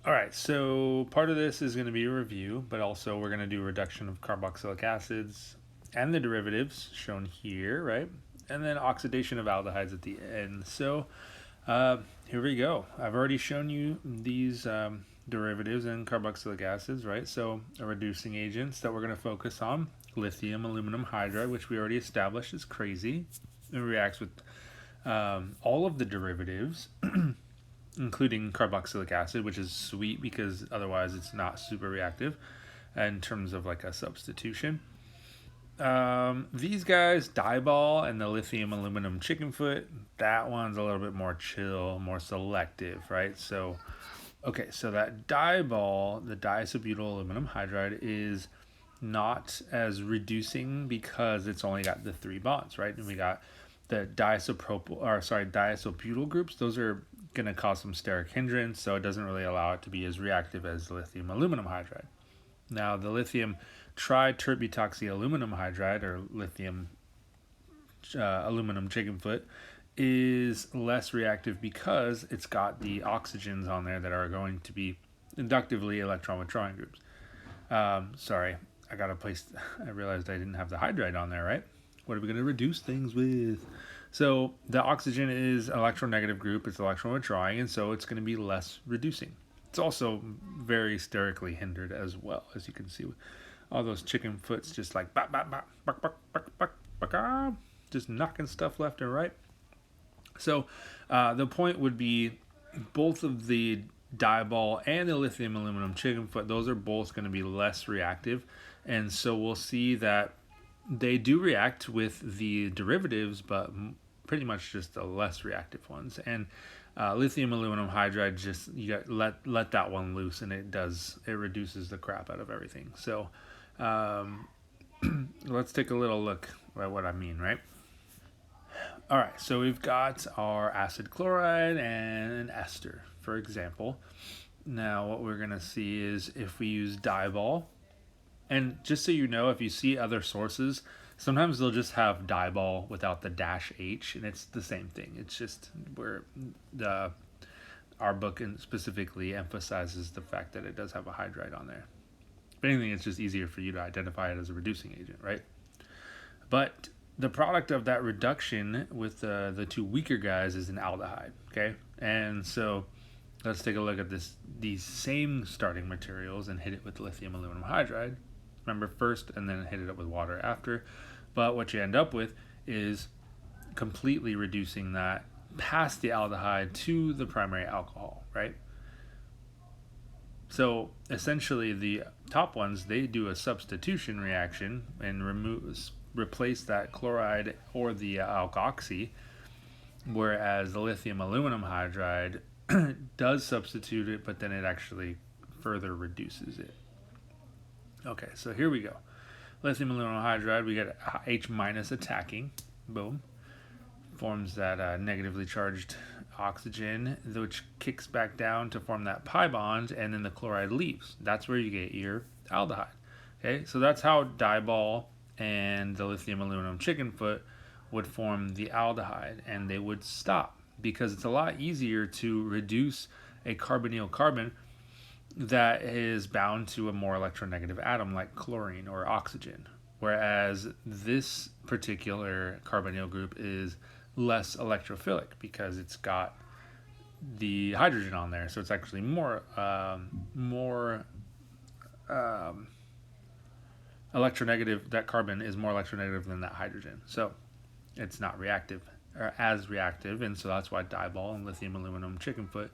All right, so part of this is going to be a review, but also we're going to do reduction of carboxylic acids and the derivatives shown here, right? And then oxidation of aldehydes at the end. So here we go. I've already shown you these derivatives and carboxylic acids, right? So reducing agents that we're going to focus on: lithium aluminum hydride, which we already established is crazy. It reacts with all of the derivatives including carboxylic acid, which is sweet because otherwise it's not super reactive in terms of like a substitution. These guys, Dibol and the lithium aluminum chicken foot, that one's a little bit more chill, more selective, right? So, okay, so that Dibol, the diisobutyl aluminum hydride, is not as reducing because it's only got the three bonds, right? And we got the diisobutyl groups. Those are going to cause some steric hindrance, so it doesn't really allow it to be as reactive as lithium aluminum hydride. Now, the lithium triterbutoxy aluminum hydride, or lithium aluminum chicken foot, is less reactive because it's got the oxygens on there that are going to be inductively electron withdrawing groups. Sorry, I realized I didn't have the hydride on there, right? What are we going to reduce things with? So the oxygen is an electronegative group. It's electron withdrawing, and so it's going to be less reducing. It's also very sterically hindered as well, as you can see with all those chicken foots just like bop, bop, bop, bop, bop, bop, bop, bop, bop, just knocking stuff left and right. So the point would be both of the Dibol and the lithium aluminum chicken foot, those are both going to be less reactive. And so we'll see that they do react with the derivatives, but pretty much just the less reactive ones. And lithium aluminum hydride, just you got let that one loose, and it reduces the crap out of everything. So let's take a little look at what I mean, right? All right, so we've got our acid chloride and an ester, for example. Now what we're gonna see is if we use Dibol. And just so you know, if you see other sources, sometimes they'll just have Dibol without the dash H, and it's the same thing. It's just where our book specifically emphasizes the fact that it does have a hydride on there. If anything, it's just easier for you to identify it as a reducing agent, right? But the product of that reduction with the two weaker guys is an aldehyde, okay? And so let's take a look at these same starting materials and hit it with lithium aluminum hydride. Remember, first, and then hit it up with water after. But what you end up with is completely reducing that past the aldehyde to the primary alcohol, right? So essentially the top ones, they do a substitution reaction and replace that chloride or the alkoxy, whereas the lithium aluminum hydride does substitute it, but then it actually further reduces it. Okay, so here we go. Lithium aluminum hydride, we get H minus attacking, boom, forms that negatively charged oxygen, which kicks back down to form that pi bond, and then the chloride leaves. That's where you get your aldehyde. Okay, so that's how Dibol and the lithium aluminum chicken foot would form the aldehyde, and they would stop because it's a lot easier to reduce a carbonyl carbon that is bound to a more electronegative atom like chlorine or oxygen, whereas this particular carbonyl group is less electrophilic because it's got the hydrogen on there, so it's actually more electronegative. That carbon is more electronegative than that hydrogen, so it's not reactive or as reactive, and so that's why Dibol and lithium aluminum chicken foot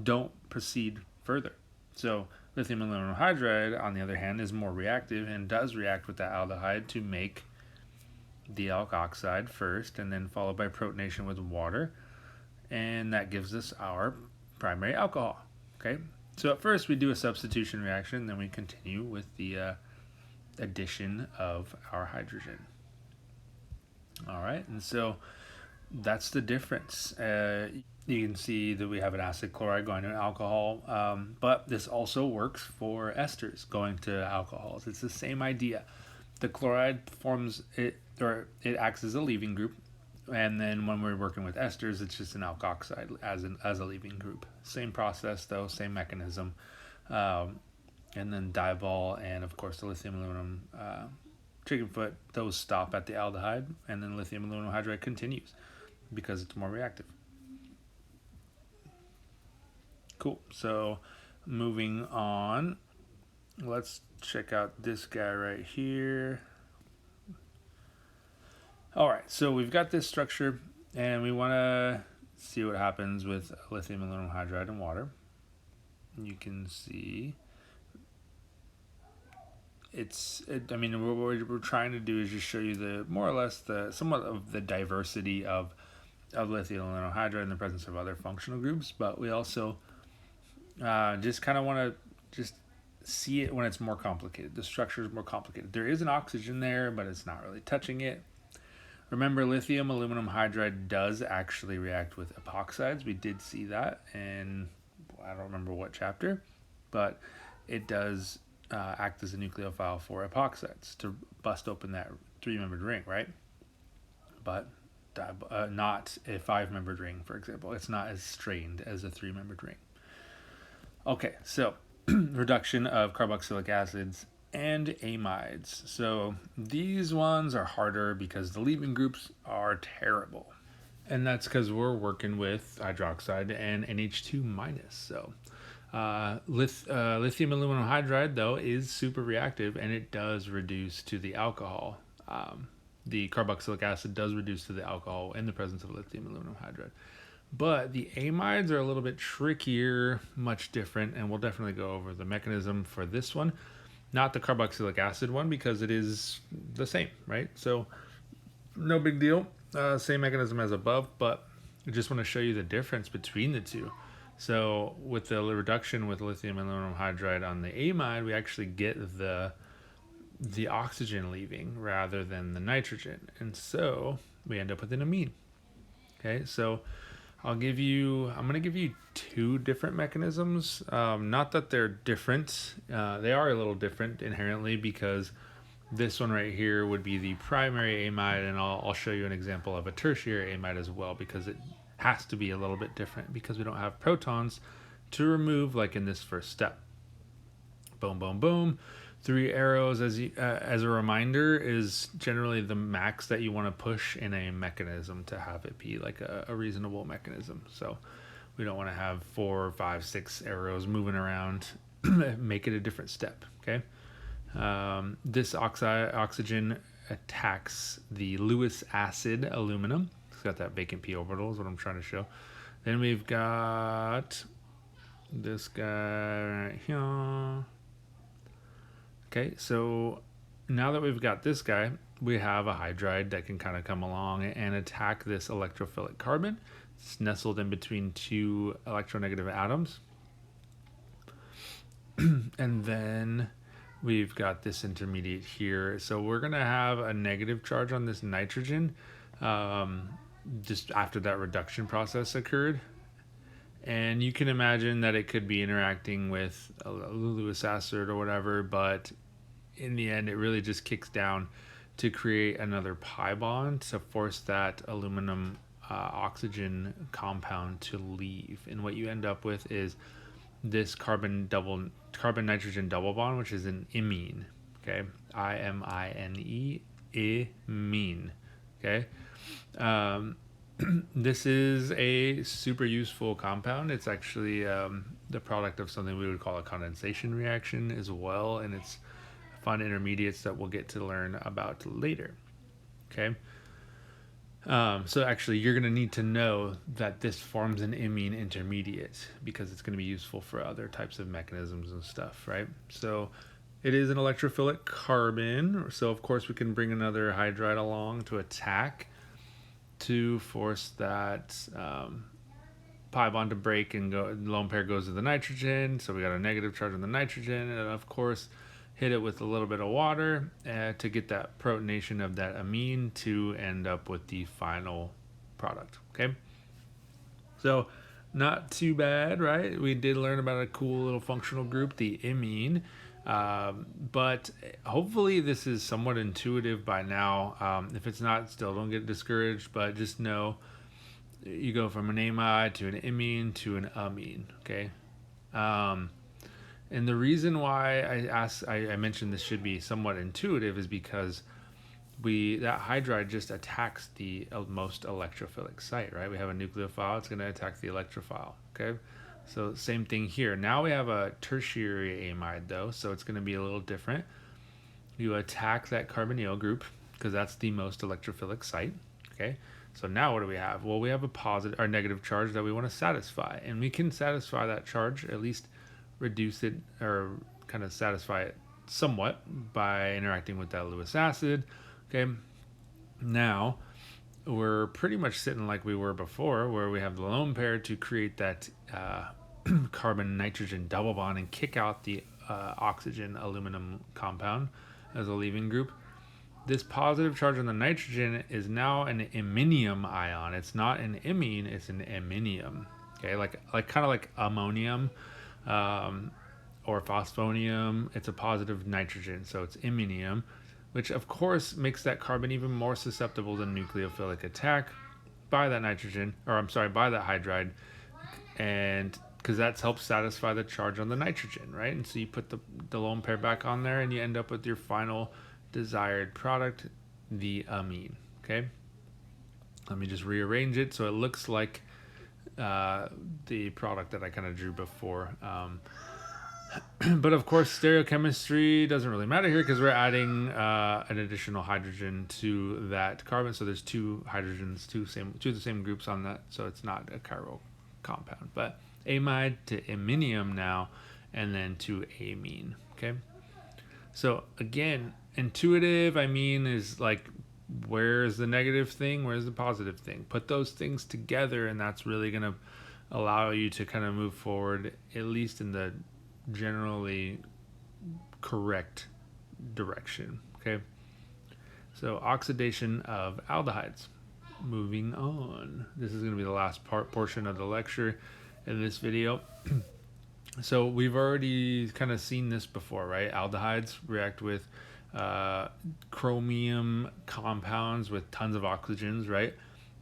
don't proceed further. So lithium aluminum hydride, on the other hand, is more reactive and does react with that aldehyde to make the alkoxide first, and then followed by protonation with water, and that gives us our primary alcohol. Okay, so at first we do a substitution reaction, then we continue with the addition of our hydrogen. All right, and so that's the difference. You can see that we have an acid chloride going to an alcohol, but this also works for esters going to alcohols. It's the same idea. The chloride forms it, or it acts as a leaving group And then when we're working with esters, it's just an alkoxide as a leaving group. Same process though, same mechanism. And then diol and of course the lithium aluminum chickenfoot, those stop at the aldehyde, and then lithium aluminum hydride continues because it's more reactive. Cool. So moving on, let's check out this guy right here. All right, so we've got this structure, and we want to see what happens with lithium aluminum hydride and water. You can see I mean, what we're trying to do is just show you the more or less somewhat of the diversity of lithium aluminum hydride in the presence of other functional groups, but we also just kind of want to just see it when it's more complicated. The structure is more complicated. There is an oxygen there, but it's not really touching it. Remember, lithium aluminum hydride does actually react with epoxides. We did see that in, I don't remember what chapter, but it does act as a nucleophile for epoxides to bust open that 3-membered ring, right? But not a 5-membered ring, for example. It's not as strained as a 3-membered ring. Okay, so reduction of carboxylic acids and amides. So these ones are harder because the leaving groups are terrible. And that's because we're working with hydroxide and NH2 minus. So lithium aluminum hydride, though, is super reactive, and it does reduce to the alcohol. The carboxylic acid does reduce to the alcohol in the presence of lithium aluminum hydride. But the amides are a little bit trickier, much different, and we'll definitely go over the mechanism for this one. Not the carboxylic acid one, because it is the same, right? So no big deal. Same mechanism as above, but I just want to show you the difference between the two. So with the reduction with lithium aluminum hydride on the amide, we actually get the oxygen leaving rather than the nitrogen. And so we end up with an amine. Okay, so I'm going to give you 2 different mechanisms. Not that they're different. They are a little different inherently, because this one right here would be the primary amide, and I'll show you an example of a tertiary amide as well, because it has to be a little bit different because we don't have protons to remove like in this first step. Boom, boom, boom. 3 arrows, as a reminder, is generally the max that you want to push in a mechanism to have it be like a reasonable mechanism. So we don't want to have 4, 5, 6 arrows moving around. Make it a different step, okay? This oxygen attacks the Lewis acid aluminum. It's got that vacant p orbital is what I'm trying to show. Then we've got this guy right here. Okay, so now that we've got this guy, we have a hydride that can kind of come along and attack this electrophilic carbon. It's nestled in between 2 electronegative atoms. And then we've got this intermediate here. So we're going to have a negative charge on this nitrogen just after that reduction process occurred. And you can imagine that it could be interacting with a Lewis acid or whatever, but in the end, it really just kicks down to create another pi bond to force that aluminum oxygen compound to leave. And what you end up with is this carbon nitrogen double bond, which is an imine. Okay, IMINE, imine. Okay. This is a super useful compound. It's actually the product of something we would call a condensation reaction as well, and it's fun intermediates that we'll get to learn about later. Okay. So actually, you're going to need to know that this forms an imine intermediate because it's going to be useful for other types of mechanisms and stuff, right? So it is an electrophilic carbon, so of course we can bring another hydride along to attack to force that pi bond to break and go. Lone pair goes to the nitrogen, so we got a negative charge on the nitrogen, and of course hit it with a little bit of water to get that protonation of that amine to end up with the final product. Okay, so not too bad, right? We did learn about a cool little functional group, the imine. But hopefully this is somewhat intuitive by now. If it's not, still don't get discouraged, but just know you go from an amide to an imine to an amine, okay? And the reason why I mentioned this should be somewhat intuitive is because that hydride just attacks the most electrophilic site, right? We have a nucleophile, it's going to attack the electrophile, okay? So same thing here. Now we have a tertiary amide though, so it's going to be a little different. You attack that carbonyl group because that's the most electrophilic site, okay? So now what do we have? Well, we have a positive or negative charge that we want to satisfy, and we can satisfy that charge, at least reduce it or kind of satisfy it somewhat by interacting with that Lewis acid. Okay, now we're pretty much sitting like we were before, where we have the lone pair to create that carbon nitrogen double bond and kick out the oxygen aluminum compound as a leaving group. This positive charge on the nitrogen is now an iminium ion. It's not an imine, it's an iminium. Okay, like kind of like ammonium or phosphonium. It's a positive nitrogen, so it's iminium, which of course makes that carbon even more susceptible to nucleophilic attack by that nitrogen, or I'm sorry, by that hydride, and because that helps satisfy the charge on the nitrogen, right? And so you put the lone pair back on there, and you end up with your final desired product, the amine. Okay, let me just rearrange it so it looks like the product that I kind of drew before. But of course, stereochemistry doesn't really matter here because we're adding an additional hydrogen to that carbon. So there's two hydrogens, two of the same groups on that. So it's not a chiral compound. But amide to iminium now, and then to amine. Okay. So again, intuitive, I mean, is like, where's the negative thing? Where's the positive thing? Put those things together, and that's really going to allow you to kind of move forward, at least in the generally correct direction. Okay, so oxidation of aldehydes. Moving on, this is going to be the last portion of the lecture in this video. So we've already kind of seen this before, right? Aldehydes react with chromium compounds with tons of oxygens, right?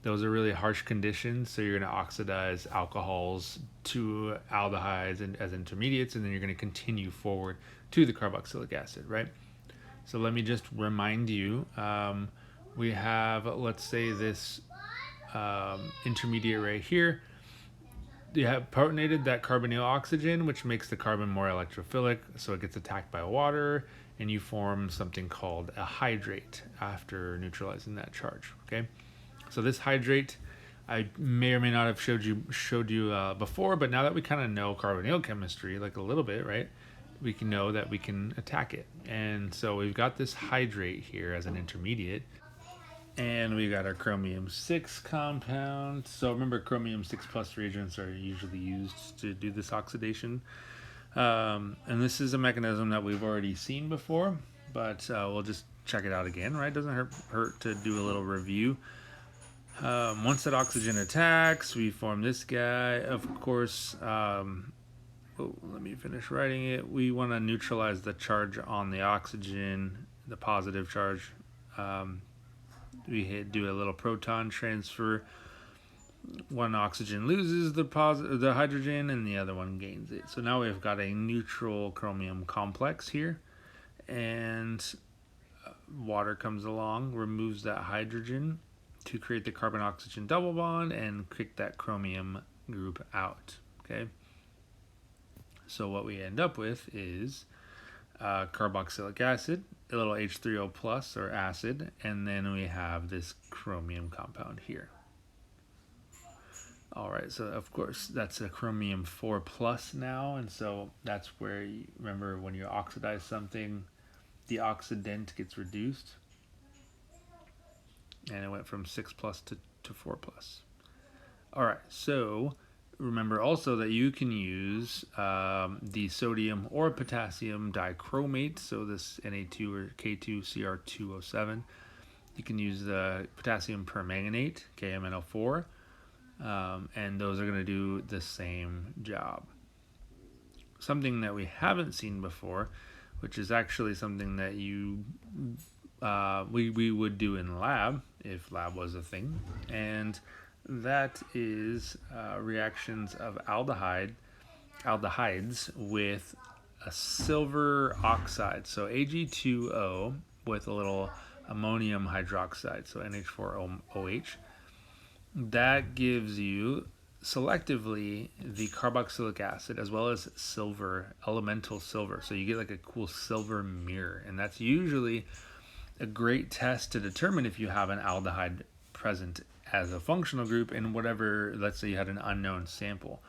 Those are really harsh conditions, so you're going to oxidize alcohols to aldehydes and as intermediates, and then you're going to continue forward to the carboxylic acid, right? So let me just remind you, we have, let's say, this intermediate right here. You have protonated that carbonyl oxygen, which makes the carbon more electrophilic, so it gets attacked by water, and you form something called a hydrate after neutralizing that charge, okay? So this hydrate, I may or may not have showed you before, but now that we kind of know carbonyl chemistry, like a little bit, right? We can know that we can attack it. And so we've got this hydrate here as an intermediate, and we got our chromium 6 compound. So remember, chromium 6 plus reagents are usually used to do this oxidation. And this is a mechanism that we've already seen before, but we'll just check it out again, right? Doesn't hurt to do a little review. Once that oxygen attacks, we form this guy. Of course, let me finish writing it. We want to neutralize the charge on the oxygen, the positive charge. We do a little proton transfer. One oxygen loses the hydrogen, and the other one gains it. So now we've got a neutral chromium complex here, and water comes along, removes that hydrogen to create the carbon-oxygen double bond and kick that chromium group out. Okay. So what we end up with is carboxylic acid, a little H3O plus or acid, and then we have this chromium compound here. All right, so of course that's a chromium 4 plus now, and so that's where you remember when you oxidize something, the oxidant gets reduced, and it went from 6 plus to 4 plus. All right, so remember also that you can use the sodium or potassium dichromate, so this Na2 or K2Cr2O7. You can use the potassium permanganate, KMNO4, and those are going to do the same job. Something that we haven't seen before which is actually something that we would do in lab if lab was a thing, and that is reactions of aldehydes with a silver oxide, so Ag2O with a little ammonium hydroxide, so NH4OH. That gives you selectively the carboxylic acid as well as silver, elemental silver. So you get like a cool silver mirror, and that's usually a great test to determine if you have an aldehyde present as a functional group in whatever, let's say you had an unknown sample.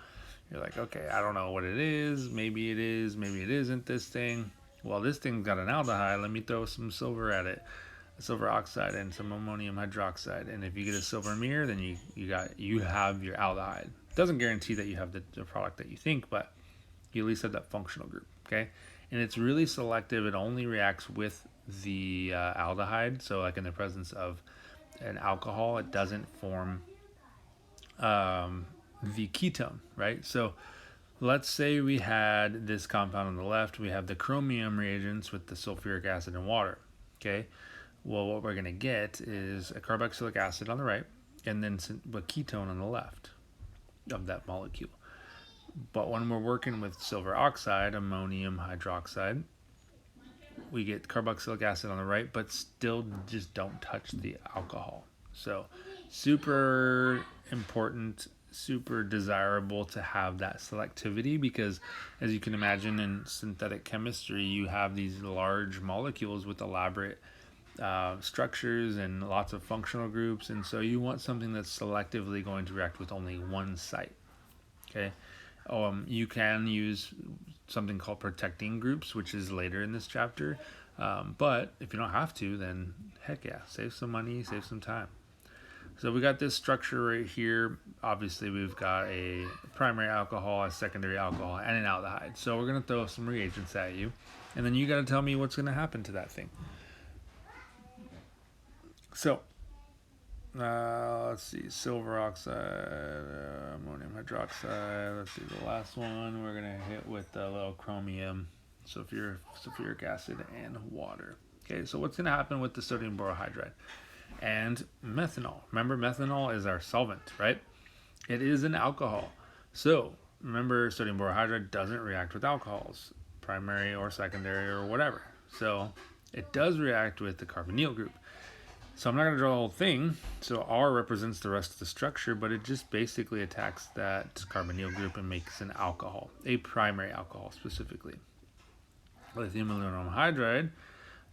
You're like, okay, I don't know what it is. Maybe it is, maybe it isn't this thing. Well, this thing's got an aldehyde. Let me throw some silver at it, silver oxide and some ammonium hydroxide. And if you get a silver mirror, then you have your aldehyde. Doesn't guarantee that you have the product that you think, but you at least have that functional group, okay? And it's really selective. It only reacts with the aldehyde. So like in the presence of an alcohol, it doesn't form the ketone, right? So let's say we had this compound on the left. We have the chromium reagents with the sulfuric acid and water, okay? Well, what we're going to get is a carboxylic acid on the right and then a ketone on the left of that molecule. But when we're working with silver oxide, ammonium hydroxide, we get carboxylic acid on the right, but still just don't touch the alcohol. So super important, super desirable to have that selectivity, because as you can imagine in synthetic chemistry, you have these large molecules with elaborate structures and lots of functional groups, and so you want something that's selectively going to react with only one site, okay? You can use something called protecting groups, which is later in this chapter, but if you don't have to, then heck yeah, save some money, save some time. So we got this structure right here. Obviously we've got a primary alcohol, a secondary alcohol, and an aldehyde. So we're going to throw some reagents at you, and then you got to tell me what's going to happen to that thing. So let's see, silver oxide, ammonium hydroxide. Let's see the last one. We're going to hit with a little chromium, sulfuric acid, and water. Okay, so what's going to happen with the sodium borohydride and methanol? Remember, methanol is our solvent, right? It is an alcohol. So remember, sodium borohydride doesn't react with alcohols, primary or secondary or whatever. So it does react with the carbonyl group. So I'm not going to draw the whole thing. So R represents the rest of the structure, but it just basically attacks that carbonyl group and makes an alcohol, a primary alcohol specifically. Lithium aluminum hydride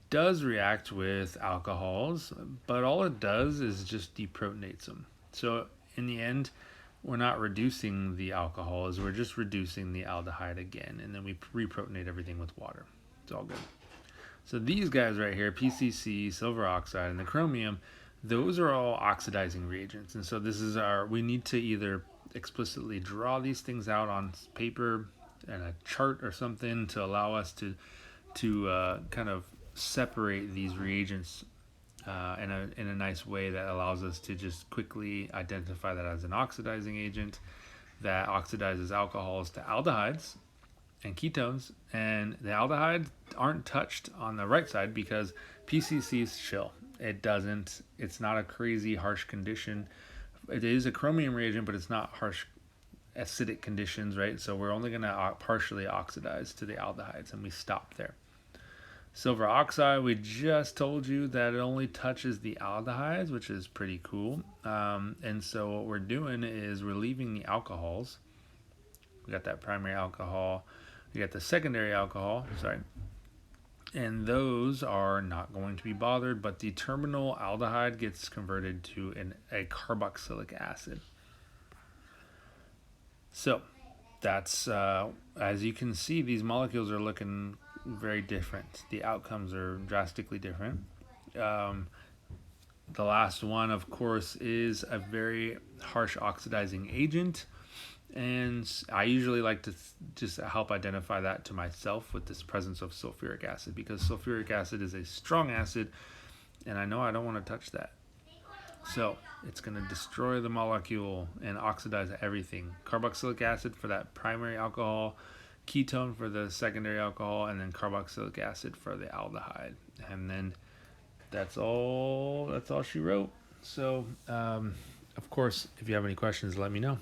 does react with alcohols, but all it does is just deprotonates them. So in the end, we're not reducing the alcohols, we're just reducing the aldehyde again, and then we reprotonate everything with water. It's all good. So these guys right here, PCC, silver oxide, and the chromium, those are all oxidizing reagents. And so we need to either explicitly draw these things out on paper and a chart or something to allow us to kind of separate these reagents in a nice way that allows us to just quickly identify that as an oxidizing agent that oxidizes alcohols to aldehydes and ketones, and the aldehydes aren't touched on the right side because PCC is chill. It's not a crazy harsh condition. It is a chromium reagent, but it's not harsh acidic conditions, right? So we're only going to partially oxidize to the aldehydes, and we stop there. Silver oxide, we just told you that it only touches the aldehydes, which is pretty cool. And so what we're doing is we're leaving the alcohols. We got that primary alcohol. We got the secondary alcohol, and those are not going to be bothered, but the terminal aldehyde gets converted to a carboxylic acid. So that's, as you can see, these molecules are looking very different. The outcomes are drastically different. The last one, of course, is a very harsh oxidizing agent. And I usually like to just help identify that to myself with this presence of sulfuric acid, because sulfuric acid is a strong acid, and I know I don't want to touch that. So it's going to destroy the molecule and oxidize everything. Carboxylic acid for that primary alcohol, ketone for the secondary alcohol, and then carboxylic acid for the aldehyde. And then that's all she wrote. So of course, if you have any questions, let me know.